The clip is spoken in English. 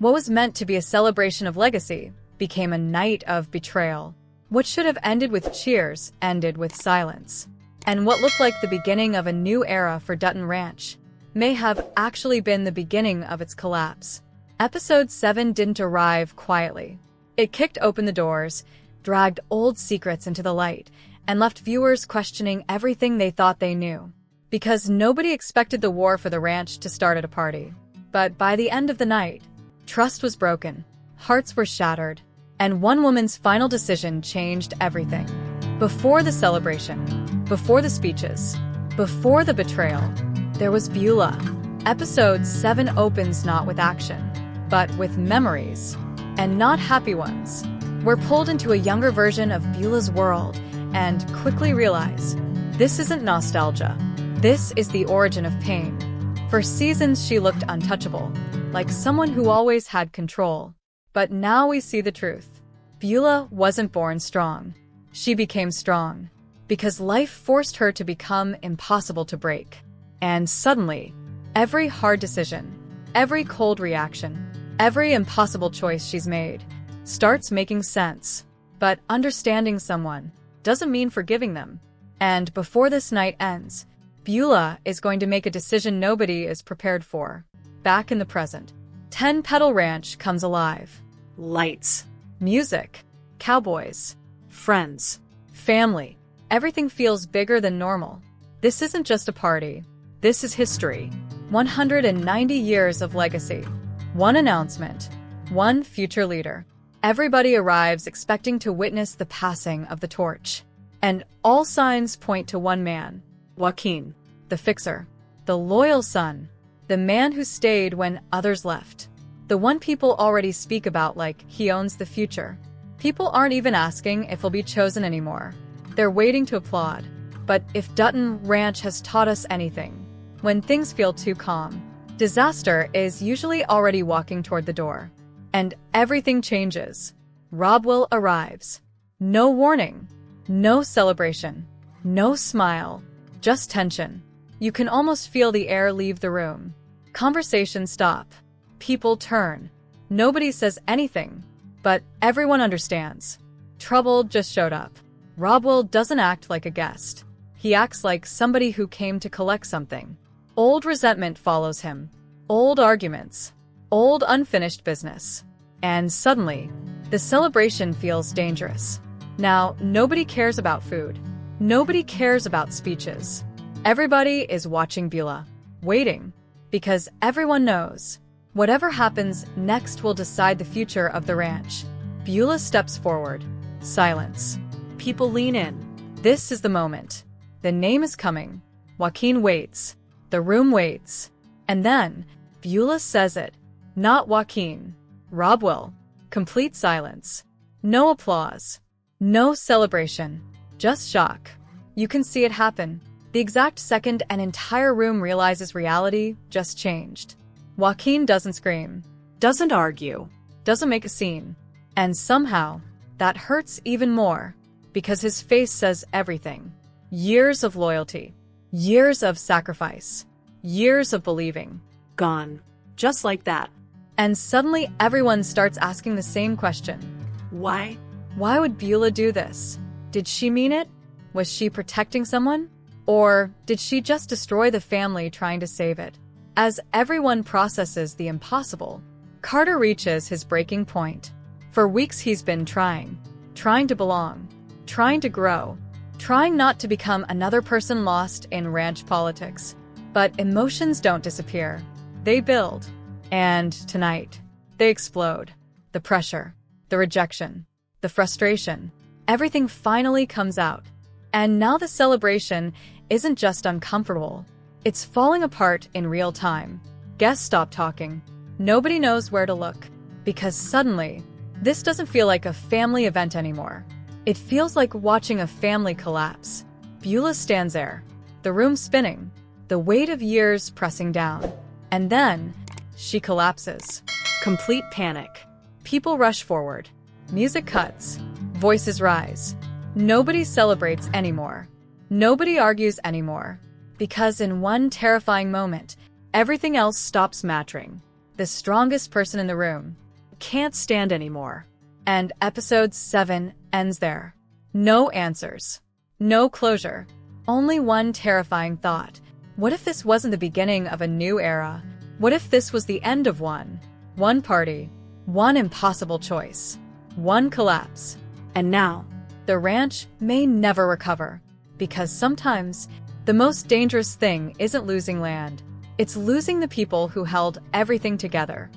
What was meant to be a celebration of legacy became a night of betrayal. What should have ended with cheers ended with silence. And what looked like the beginning of a new era for Dutton Ranch may have actually been the beginning of its collapse. Episode 7 didn't arrive quietly. It kicked open the doors, dragged old secrets into the light, and left viewers questioning everything they thought they knew. Because nobody expected the war for the ranch to start at a party. But by the end of the night, trust was broken, hearts were shattered, and one woman's final decision changed everything. Before the celebration, before the speeches, before the betrayal, there was Beulah. Episode 7 opens not with action, but with memories, and not happy ones. We're pulled into a younger version of Beulah's world and quickly realize this isn't nostalgia. This is the origin of pain. For seasons she looked untouchable, like someone who always had control. But now we see the truth. Beulah wasn't born strong. She became strong because life forced her to become impossible to break. And suddenly, every hard decision, every cold reaction, every impossible choice she's made starts making sense. But understanding someone doesn't mean forgiving them. And before this night ends, Beulah is going to make a decision nobody is prepared for. Back in the present, 10 Petal Ranch comes alive. Lights, music, cowboys, friends, family. Everything feels bigger than normal. This isn't just a party. This is history. 190 years of legacy. One announcement. One future leader. Everybody arrives expecting to witness the passing of the torch. And all signs point to one man. Joaquin. The fixer. The loyal son. The man who stayed when others left. The one people already speak about like he owns the future. People aren't even asking if he'll be chosen anymore. They're waiting to applaud. But if Dutton Ranch has taught us anything, when things feel too calm, disaster is usually already walking toward the door. And everything changes. Will arrives. No warning. No celebration. No smile. Just tension. You can almost feel the air leave the room. Conversations stop. People turn. Nobody says anything. But everyone understands. Trouble just showed up. Will doesn't act like a guest. He acts like somebody who came to collect something. Old resentment follows him. Old arguments. Old unfinished business. And suddenly, the celebration feels dangerous. Now, nobody cares about food. Nobody cares about speeches. Everybody is watching Beulah, waiting, because everyone knows whatever happens next will decide the future of the ranch. Beulah steps forward. Silence. People lean in. This is the moment. The name is coming. Joaquin waits. The room waits. And then, Beulah says it. Not Joaquin. Will. Complete silence. No applause. No celebration. Just shock. You can see it happen. The exact second an entire room realizes reality just changed. Joaquin doesn't scream. Doesn't argue. Doesn't make a scene. And somehow, that hurts even more. Because his face says everything. Years of loyalty. Years of sacrifice. Years of believing. Gone. Just like that. And suddenly everyone starts asking the same question. Why? Why would Beulah do this? Did she mean it? Was she protecting someone? Or did she just destroy the family trying to save it? As everyone processes the impossible, Carter reaches his breaking point. For weeks he's been trying to belong, trying to grow, trying not to become another person lost in ranch politics. But emotions don't disappear. They build. And tonight, they explode. The pressure, the rejection, the frustration, everything finally comes out. And now the celebration isn't just uncomfortable. It's falling apart in real time. Guests stop talking. Nobody knows where to look. Because suddenly, this doesn't feel like a family event anymore. It feels like watching a family collapse. Beulah stands there, the room spinning, the weight of years pressing down. And then, she collapses. Complete panic. People rush forward. Music cuts. Voices rise. Nobody celebrates anymore. Nobody argues anymore. Because in one terrifying moment, everything else stops mattering. the strongest person in the room, can't stand anymore. And episode 7 ends there. No answers. No closure. Only one terrifying thought. What if this wasn't the beginning of a new era? What if this was the end of one? One party. One impossible choice. One collapse. And now, the ranch may never recover. Because sometimes, the most dangerous thing isn't losing land. It's losing the people who held everything together.